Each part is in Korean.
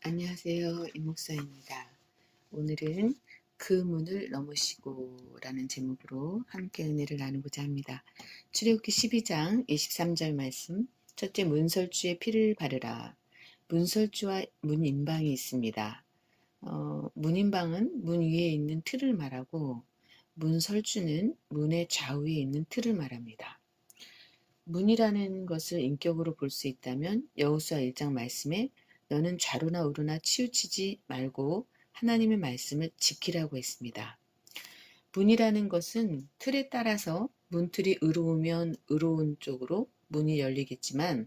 안녕하세요. 임목사입니다. 오늘은 그 문을 넘으시고 라는 제목으로 함께 은혜를 나누고자 합니다. 출애굽기 12장 23절 말씀. 첫째, 문설주의 피를 바르라. 문설주와 문인방이 있습니다. 문인방은 문 위에 있는 틀을 말하고 문설주는 문의 좌우에 있는 틀을 말합니다. 문이라는 것을 인격으로 볼 수 있다면 여호수아 1장 말씀에 너는 좌로나 우로나 치우치지 말고 하나님의 말씀을 지키라고 했습니다. 문이라는 것은 틀에 따라서 문틀이 의로우면 의로운 쪽으로 문이 열리겠지만,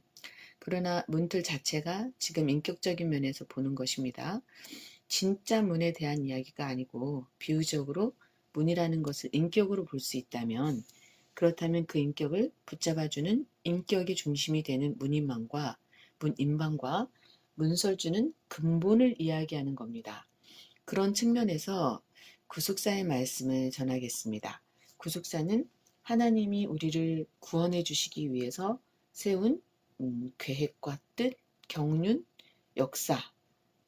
그러나 문틀 자체가 지금 인격적인 면에서 보는 것입니다. 진짜 문에 대한 이야기가 아니고 비유적으로 문이라는 것을 인격으로 볼 수 있다면, 그렇다면 그 인격을 붙잡아주는 인격이 중심이 되는 문인방과 문설주는 근본을 이야기하는 겁니다. 그런 측면에서 구속사의 말씀을 전하겠습니다. 구속사는 하나님이 우리를 구원해 주시기 위해서 세운 계획과 뜻, 경륜, 역사,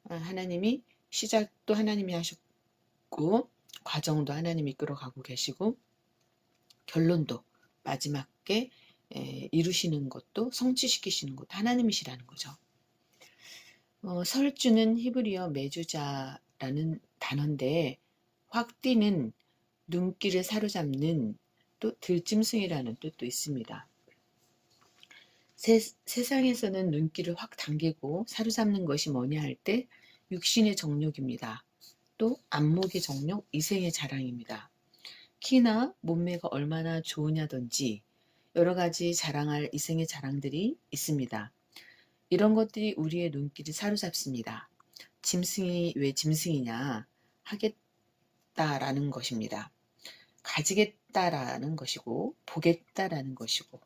하나님이 시작도 하나님이 하셨고 과정도 하나님이 이끌어가고 계시고 결론도 마지막에 이루시는 것도 성취시키시는 것도 하나님이시라는 거죠. 설주는 히브리어 메주자라는 단어인데 확띠는 눈길을 사로잡는, 또 들짐승이라는 뜻도 있습니다. 세상에서는 눈길을 확 당기고 사로잡는 것이 뭐냐 할 때 육신의 정욕입니다. 또 안목의 정욕, 이생의 자랑입니다. 키나 몸매가 얼마나 좋으냐든지 여러 가지 자랑할 이생의 자랑들이 있습니다. 이런 것들이 우리의 눈길을 사로잡습니다. 짐승이 왜 짐승이냐 하겠다라는 것입니다. 가지겠다라는 것이고 보겠다라는 것이고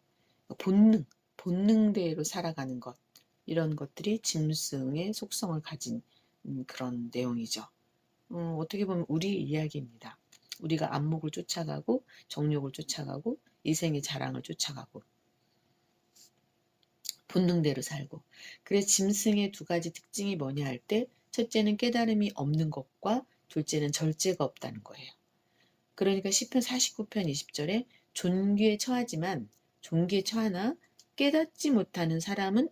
본능대로 살아가는 것, 이런 것들이 짐승의 속성을 가진 그런 내용이죠. 어떻게 보면 우리 이야기입니다. 우리가 안목을 쫓아가고 정욕을 쫓아가고 이생의 자랑을 쫓아가고 본능대로 살고. 그래서 짐승의 두 가지 특징이 뭐냐 할 때 첫째는 깨달음이 없는 것과 둘째는 절제가 없다는 거예요. 그러니까 시편 49편 20절에 존귀에 처하나 깨닫지 못하는 사람은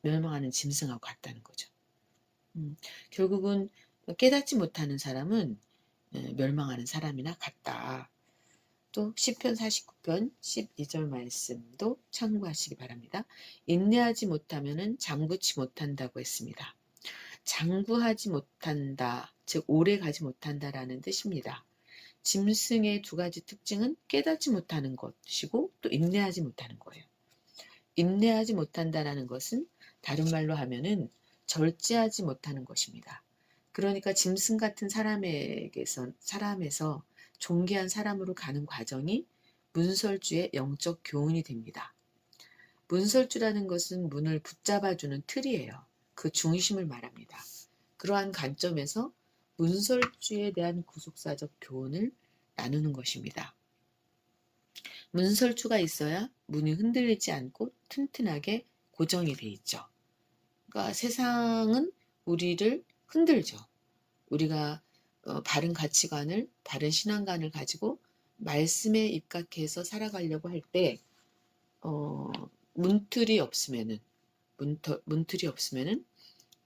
멸망하는 짐승하고 같다는 거죠. 결국은 깨닫지 못하는 사람은 멸망하는 사람이나 같다. 또 시편 49편 12절 말씀도 참고하시기 바랍니다. 인내하지 못하면은 장구치 못한다고 했습니다. 장구하지 못한다, 즉 오래 가지 못한다라는 뜻입니다. 짐승의 두 가지 특징은 깨닫지 못하는 것이고 또 인내하지 못하는 거예요. 인내하지 못한다라는 것은 다른 말로 하면은 절제하지 못하는 것입니다. 그러니까 짐승 같은 사람에서 존귀한 사람으로 가는 과정이 문설주의 영적 교훈이 됩니다. 문설주라는 것은 문을 붙잡아주는 틀이에요. 그 중심을 말합니다. 그러한 관점에서 문설주에 대한 구속사적 교훈을 나누는 것입니다. 문설주가 있어야 문이 흔들리지 않고 튼튼하게 고정이 돼 있죠. 그러니까 세상은 우리를 흔들죠. 우리가 바른 가치관을, 바른 신앙관을 가지고 말씀에 입각해서 살아가려고 할 때 문틀이 없으면은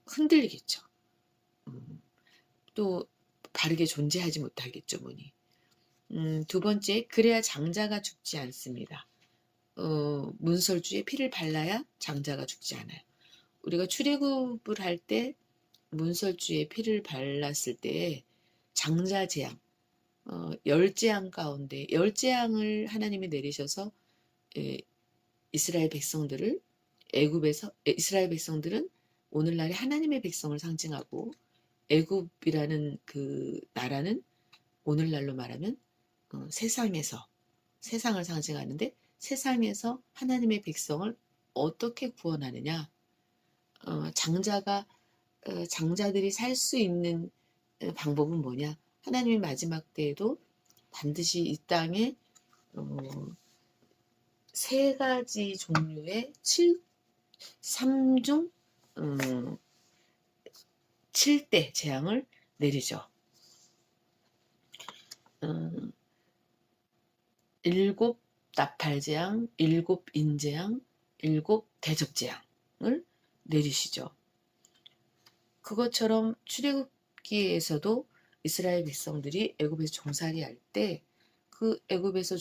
흔들리겠죠. 또 바르게 존재하지 못하겠죠, 문이. 두 번째, 그래야 장자가 죽지 않습니다. 문설주에 피를 발라야 장자가 죽지 않아요. 우리가 출애굽을 할 때 문설주에 피를 발랐을 때 장자 재앙, 열재앙 가운데 열재앙을 하나님이 내리셔서 이스라엘 백성들은 오늘날의 하나님의 백성을 상징하고, 애굽이라는 그 나라는 오늘날로 말하면 세상을 상징하는데, 세상에서 하나님의 백성을 어떻게 구원하느냐, 장자들이 살 수 있는 방법은 뭐냐, 하나님의 마지막 때에도 반드시 이 땅에 세 가지 종류의 3중 7대 재앙을 내리죠. 7 나팔재앙, 7 인재앙, 7 대접재앙을 내리시죠. 그것처럼 출애굽기에서도 이스라엘 백성들이 애굽에서 종살이 할 때 그 애굽에서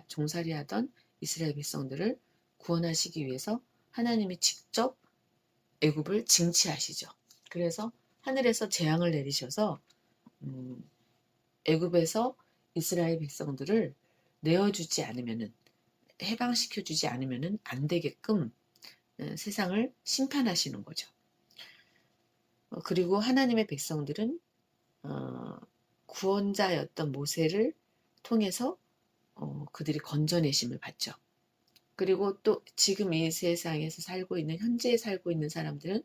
종살이 하던 이스라엘 백성들을 구원하시기 위해서 하나님이 직접 애굽을 징치하시죠. 그래서 하늘에서 재앙을 내리셔서 애굽에서 이스라엘 백성들을 내어주지 않으면은, 해방시켜주지 않으면은 안 되게끔 세상을 심판하시는 거죠. 그리고 하나님의 백성들은 구원자였던 모세를 통해서 그들이 건져내심을 받죠. 그리고 또 지금 이 세상에서 살고 있는, 현재에 살고 있는 사람들은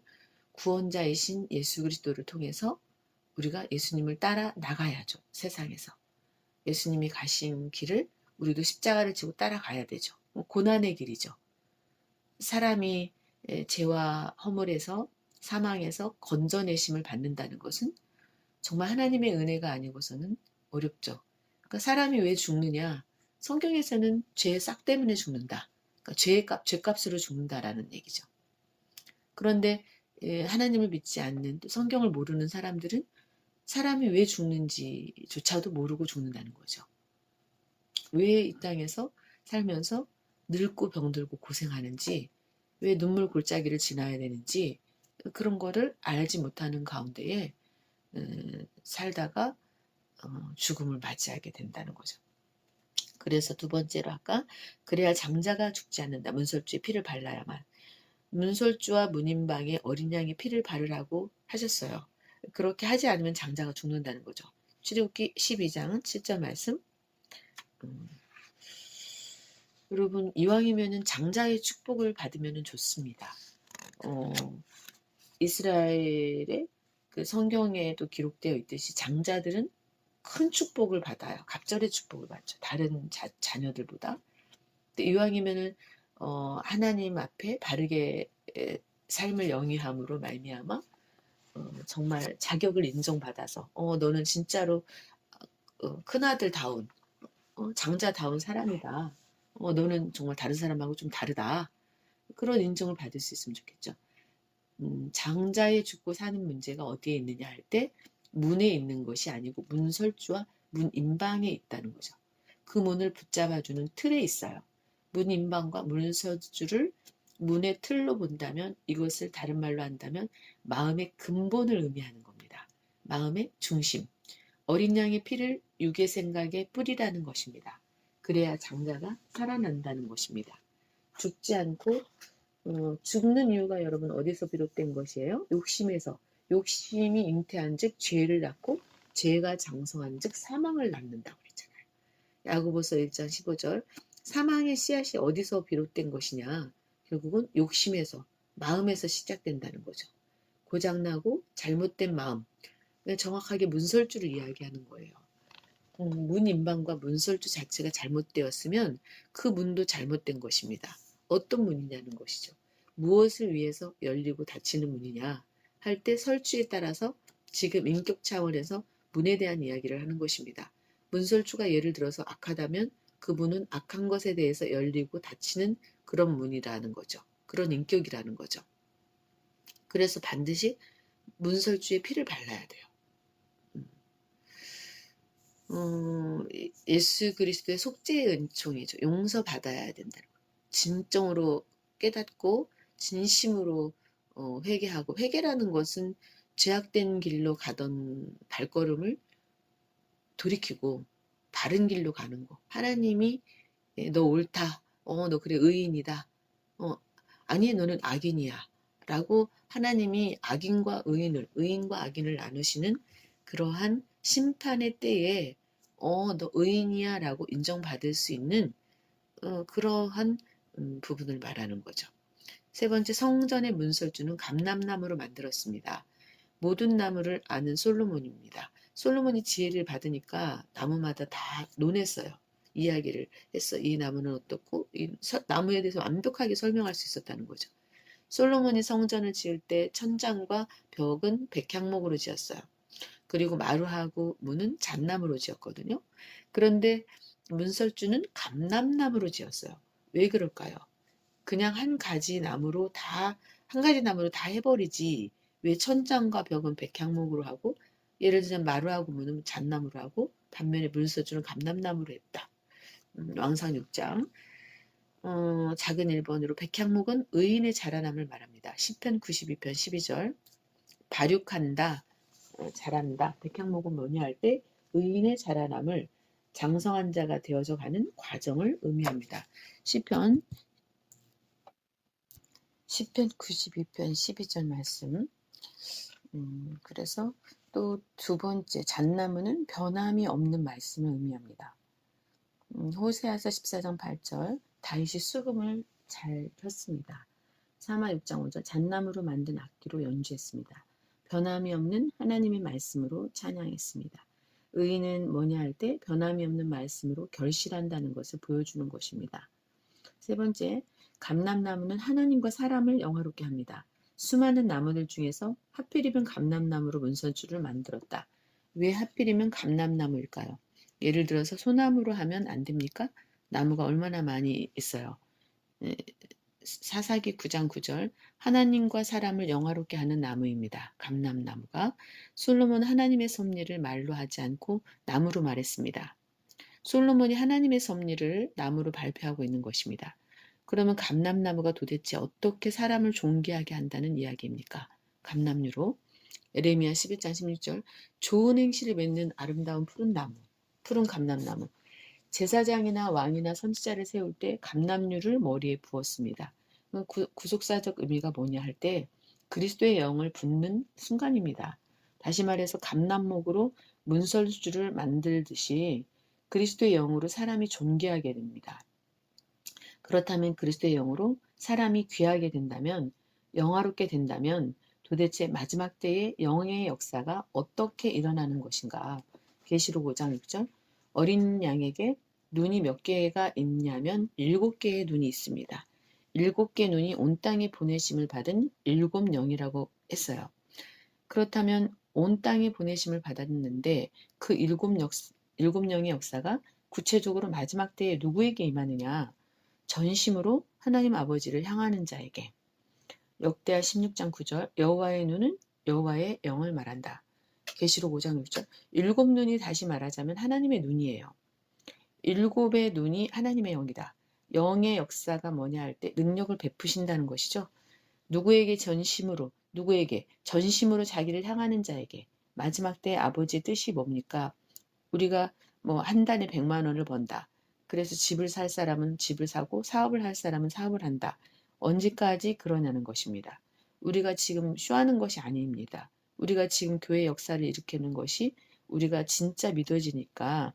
구원자이신 예수 그리스도를 통해서 우리가 예수님을 따라 나가야죠. 세상에서 예수님이 가신 길을 우리도 십자가를 지고 따라가야 되죠. 고난의 길이죠. 사람이 죄와 허물에서, 사망에서 건져내심을 받는다는 것은 정말 하나님의 은혜가 아니고서는 어렵죠. 그러니까 사람이 왜 죽느냐? 성경에서는 죄의 싹 때문에 죽는다. 그러니까 죄값으로 죽는다라는 얘기죠. 그런데 하나님을 믿지 않는, 또 성경을 모르는 사람들은 사람이 왜 죽는지조차도 모르고 죽는다는 거죠. 왜 이 땅에서 살면서 늙고 병들고 고생하는지, 왜 눈물 골짜기를 지나야 되는지, 그런 거를 알지 못하는 가운데에 살다가 죽음을 맞이하게 된다는 거죠. 그래서 두 번째로 아까 그래야 장자가 죽지 않는다. 문설주에 피를 발라야만. 문설주와 문인방에 어린 양의 피를 바르라고 하셨어요. 그렇게 하지 않으면 장자가 죽는다는 거죠. 출애굽기 12장 7절 말씀. 여러분, 이왕이면은 장자의 축복을 받으면 좋습니다. 이스라엘의 그 성경에도 기록되어 있듯이 장자들은 큰 축복을 받아요. 갑절의 축복을 받죠. 다른 자녀들보다. 이왕이면은 하나님 앞에 바르게 삶을 영위함으로 말미암아 정말 자격을 인정받아서 너는 진짜로 큰아들다운 장자다운 사람이다. 너는 정말 다른 사람하고 좀 다르다. 그런 인정을 받을 수 있으면 좋겠죠. 장자의 죽고 사는 문제가 어디에 있느냐 할 때 문에 있는 것이 아니고 문설주와 문인방에 있다는 거죠. 그 문을 붙잡아주는 틀에 있어요. 문인방과 문설주를 문의 틀로 본다면, 이것을 다른 말로 한다면 마음의 근본을 의미하는 겁니다. 마음의 중심. 어린 양의 피를 육의 생각에 뿌리라는 것입니다. 그래야 장자가 살아난다는 것입니다. 죽지 않고 죽는 이유가 여러분 어디서 비롯된 것이에요? 욕심에서. 욕심이 잉태한 즉 죄를 낳고 죄가 장성한 즉 사망을 낳는다고 그랬잖아요. 야고보서 1장 15절. 사망의 씨앗이 어디서 비롯된 것이냐? 결국은 욕심에서, 마음에서 시작된다는 거죠. 고장나고 잘못된 마음. 정확하게 문설주를 이야기하는 거예요. 문인방과 문설주 자체가 잘못되었으면 그 문도 잘못된 것입니다. 어떤 문이냐는 것이죠. 무엇을 위해서 열리고 닫히는 문이냐 할 때 설주에 따라서 지금 인격 차원에서 문에 대한 이야기를 하는 것입니다. 문설주가 예를 들어서 악하다면 그 문은 악한 것에 대해서 열리고 닫히는 그런 문이라는 거죠. 그런 인격이라는 거죠. 그래서 반드시 문설주에 피를 발라야 돼요. 예수 그리스도의 속죄의 은총이죠. 용서받아야 된다는 거예요. 진정으로 깨닫고 진심으로 회개하고, 회개라는 것은 죄악된 길로 가던 발걸음을 돌이키고 바른 길로 가는 거. 하나님이 너 옳다. 너 그래 의인이다. 아니 너는 악인이야. 라고 하나님이 악인과 의인을 나누시는 그러한 심판의 때에 너 의인이야 라고 인정받을 수 있는 그러한 부분을 말하는 거죠. 세 번째, 성전의 문설주는 감람나무로 만들었습니다. 모든 나무를 아는 솔로몬입니다. 솔로몬이 지혜를 받으니까 나무마다 다 논했어요. 이야기를 했어. 이 나무는 어떻고 이 나무에 대해서 완벽하게 설명할 수 있었다는 거죠. 솔로몬이 성전을 지을 때 천장과 벽은 백향목으로 지었어요. 그리고 마루하고 문은 잣나무로 지었거든요. 그런데 문설주는 감람나무로 지었어요. 왜 그럴까요? 그냥 한 가지 나무로 다 해버리지. 왜 천장과 벽은 백향목으로 하고, 예를 들자면 마루하고 문은 잣나무로 하고, 반면에 문설주는 감람나무로 했다. 왕상 6장. 작은 1번으로 백향목은 의인의 자라남을 말합니다. 시편 92편 12절. 발육한다, 자란다. 백향목은 뭐냐 할 때 의인의 자라남을 장성한 자가 되어져 가는 과정을 의미합니다. 시편 92편 12절 말씀. 그래서 또 두 번째, 잣나무는 변함이 없는 말씀을 의미합니다. 호세아서 14장 8절, 다윗이 수금을 잘 폈습니다. 사마 6장 5절, 잣나무로 만든 악기로 연주했습니다. 변함이 없는 하나님의 말씀으로 찬양했습니다. 의인은 뭐냐 할 때 변함이 없는 말씀으로 결실한다는 것을 보여주는 것입니다. 세 번째, 감람나무는 하나님과 사람을 영화롭게 합니다. 수많은 나무들 중에서 하필이면 감람나무로 문선주를 만들었다. 왜 하필이면 감람나무일까요? 예를 들어서 소나무로 하면 안 됩니까? 나무가 얼마나 많이 있어요. 사사기 9장 9절, 하나님과 사람을 영화롭게 하는 나무입니다. 감람나무가. 솔로몬은 하나님의 섭리를 말로 하지 않고 나무로 말했습니다. 솔로몬이 하나님의 섭리를 나무로 발표하고 있는 것입니다. 그러면 감람나무가 도대체 어떻게 사람을 존귀하게 한다는 이야기입니까? 감람류로. 에레미야 11장 16절, 좋은 행실을 맺는 아름다운 푸른 나무, 푸른 감람나무. 제사장이나 왕이나 선지자를 세울 때 감람류를 머리에 부었습니다. 구속사적 의미가 뭐냐 할 때 그리스도의 영을 붓는 순간입니다. 다시 말해서 감람목으로 문설주를 만들듯이 그리스도의 영으로 사람이 존귀하게 됩니다. 그렇다면 그리스도의 영으로 사람이 귀하게 된다면, 영화롭게 된다면 도대체 마지막 때의 영의 역사가 어떻게 일어나는 것인가? 계시록 5장 6절, 어린 양에게 눈이 몇 개가 있냐면 7개의 눈이 있습니다. 7개의 눈이 온 땅에 보내심을 받은 7영이라고 했어요. 그렇다면 온 땅에 보내심을 받았는데 그 7영의 역사가 구체적으로 마지막 때에 누구에게 임하느냐? 전심으로 하나님 아버지를 향하는 자에게. 역대하 16장 9절, 여호와의 눈은 여호와의 영을 말한다. 계시록 5장 6절, 7눈이 다시 말하자면 하나님의 눈이에요. 7의 눈이 하나님의 영이다. 영의 역사가 뭐냐 할 때 능력을 베푸신다는 것이죠. 누구에게 전심으로 자기를 향하는 자에게. 마지막 때 아버지의 뜻이 뭡니까? 우리가 뭐 한 달에 100만 원을 번다. 그래서 집을 살 사람은 집을 사고 사업을 할 사람은 사업을 한다. 언제까지 그러냐는 것입니다. 우리가 지금 쇼하는 것이 아닙니다. 우리가 지금 교회 역사를 일으키는 것이 우리가 진짜 믿어지니까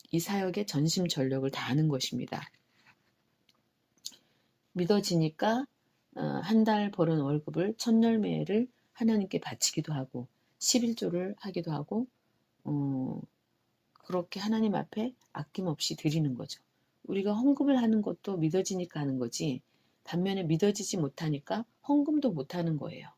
이 사역에 전심전력을 다하는 것입니다. 믿어지니까 한 달 벌은 월급을 첫 열매를 하나님께 바치기도 하고 11조를 하기도 하고 그렇게 하나님 앞에 아낌없이 드리는 거죠. 우리가 헌금을 하는 것도 믿어지니까 하는 거지, 반면에 믿어지지 못하니까 헌금도 못하는 거예요.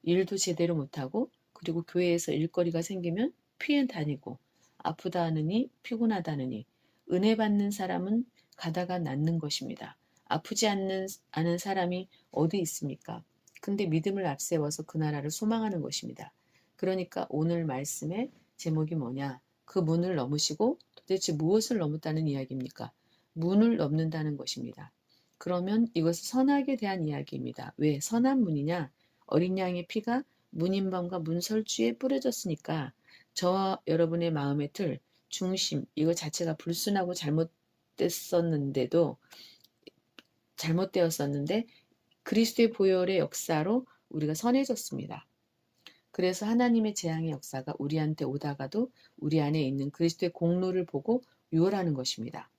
일도 제대로 못하고, 그리고 교회에서 일거리가 생기면 피해 다니고, 아프다 하느니 피곤하다 하느니. 은혜 받는 사람은 가다가 낫는 것입니다. 아프지 않은 사람이 어디 있습니까? 근데 믿음을 앞세워서 그 나라를 소망하는 것입니다. 그러니까 오늘 말씀의 제목이 뭐냐? 그 문을 넘으시고 도대체 무엇을 넘었다는 이야기입니까? 문을 넘는다는 것입니다. 그러면 이것은 선악에 대한 이야기입니다. 왜 선한 문이냐? 어린 양의 피가 문인방과 문설주에 뿌려졌으니까 저와 여러분의 마음의 틀, 중심, 이거 자체가 불순하고 잘못되었었는데 그리스도의 보혈의 역사로 우리가 선해졌습니다. 그래서 하나님의 재앙의 역사가 우리한테 오다가도 우리 안에 있는 그리스도의 공로를 보고 유월하는 것입니다.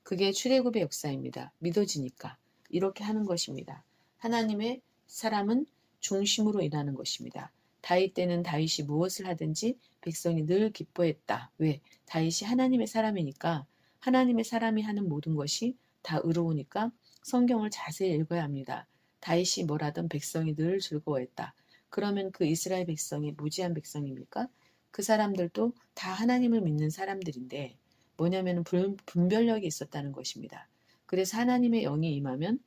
그게 출애굽의 역사입니다. 믿어지니까 이렇게 하는 것입니다. 하나님의 사람은 중심으로 일하는 것입니다. 다윗 때는 다윗이 무엇을 하든지 백성이 늘 기뻐했다. 왜? 다윗이 하나님의 사람이니까, 하나님의 사람이 하는 모든 것이 다 의로우니까 성경을 자세히 읽어야 합니다. 다윗이 뭘 하던 백성이 늘 즐거워했다. 그러면 그 이스라엘 백성이 무지한 백성입니까? 그 사람들도 다 하나님을 믿는 사람들인데 뭐냐면 분별력이 있었다는 것입니다. 그래서 하나님의 영이 임하면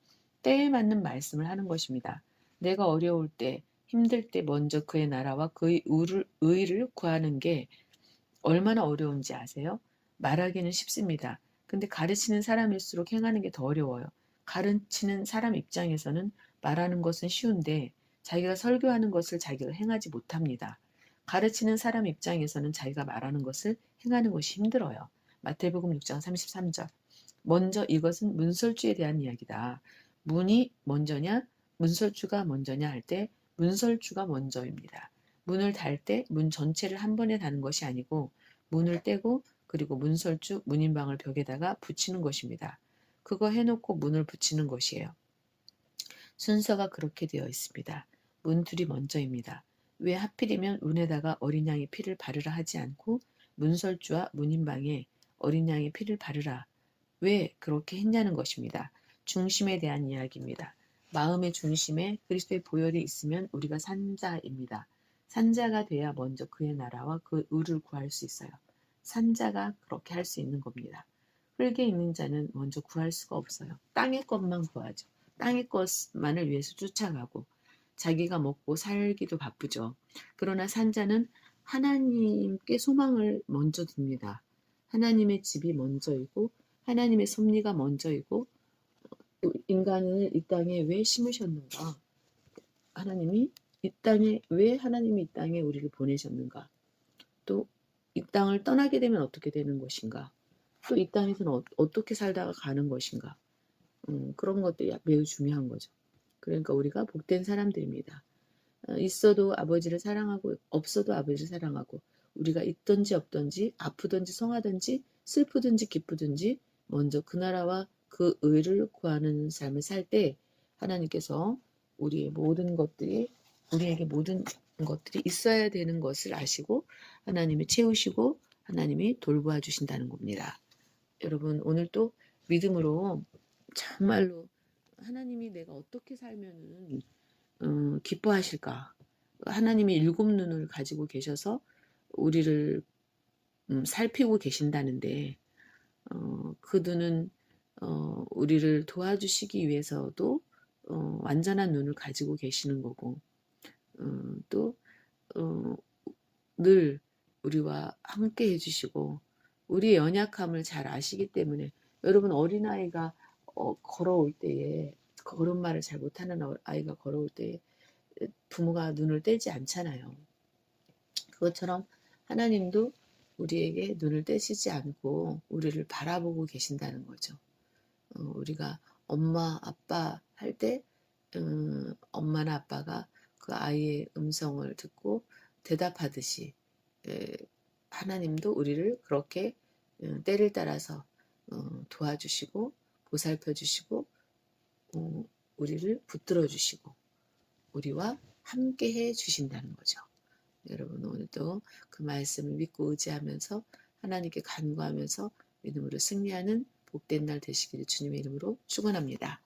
때에 맞는 말씀을 하는 것입니다. 내가 어려울 때, 힘들 때 먼저 그의 나라와 그의 의를 구하는 게 얼마나 어려운지 아세요? 말하기는 쉽습니다. 근데 가르치는 사람일수록 행하는 게 더 어려워요. 가르치는 사람 입장에서는 말하는 것은 쉬운데 자기가 설교하는 것을 자기가 행하지 못합니다. 가르치는 사람 입장에서는 자기가 말하는 것을 행하는 것이 힘들어요. 마태복음 6장 33절. 먼저 이것은 문설주에 대한 이야기다. 문이 먼저냐, 문설주가 먼저냐 할 때 문설주가 먼저입니다. 문을 달 때 문 전체를 한 번에 다는 것이 아니고 문을 떼고 그리고 문설주, 문인방을 벽에다가 붙이는 것입니다. 그거 해놓고 문을 붙이는 것이에요. 순서가 그렇게 되어 있습니다. 문둘이 먼저입니다. 왜 하필이면 문에다가 어린 양의 피를 바르라 하지 않고 문설주와 문인방에 어린 양의 피를 바르라 왜 그렇게 했냐는 것입니다. 중심에 대한 이야기입니다. 마음의 중심에 그리스도의 보혈이 있으면 우리가 산자입니다. 산자가 돼야 먼저 그의 나라와 그 의를 구할 수 있어요. 산자가 그렇게 할 수 있는 겁니다. 흙에 있는 자는 먼저 구할 수가 없어요. 땅의 것만 구하죠. 땅의 것만을 위해서 쫓아가고 자기가 먹고 살기도 바쁘죠. 그러나 산자는 하나님께 소망을 먼저 둡니다. 하나님의 집이 먼저이고 하나님의 섭리가 먼저이고 인간을 이 땅에 왜 심으셨는가? 하나님이 이 땅에 왜 하나님이 이 땅에 우리를 보내셨는가? 또 이 땅을 떠나게 되면 어떻게 되는 것인가? 또 이 땅에서는 어떻게 살다가 가는 것인가? 그런 것들이 매우 중요한 거죠. 그러니까 우리가 복된 사람들입니다. 있어도 아버지를 사랑하고 없어도 아버지를 사랑하고 우리가 있든지 없든지 아프든지 성하든지 슬프든지 기쁘든지 먼저 그 나라와 그 의를 구하는 삶을 살 때 하나님께서 우리의 모든 것들이 우리에게 모든 것들이 있어야 되는 것을 아시고 하나님이 채우시고 하나님이 돌보아 주신다는 겁니다. 여러분 오늘 또 믿음으로 정말로 하나님이 내가 어떻게 살면은 기뻐하실까? 하나님이 일곱 눈을 가지고 계셔서 우리를 살피고 계신다는데 그 눈은 우리를 도와주시기 위해서도 완전한 눈을 가지고 계시는 거고 또 늘 우리와 함께 해주시고 우리의 연약함을 잘 아시기 때문에 여러분 어린아이가 걸어올 때에 걸음마를 잘 못하는 아이가 걸어올 때에 부모가 눈을 떼지 않잖아요. 그것처럼 하나님도 우리에게 눈을 떼시지 않고 우리를 바라보고 계신다는 거죠. 우리가 엄마, 아빠 할 때 엄마나 아빠가 그 아이의 음성을 듣고 대답하듯이 하나님도 우리를 그렇게 때를 따라서 도와주시고 보살펴 주시고 우리를 붙들어 주시고 우리와 함께 해 주신다는 거죠. 여러분 오늘도 그 말씀을 믿고 의지하면서 하나님께 간구하면서 믿음으로 승리하는 복된 날 되시기를 주님의 이름으로 축원합니다.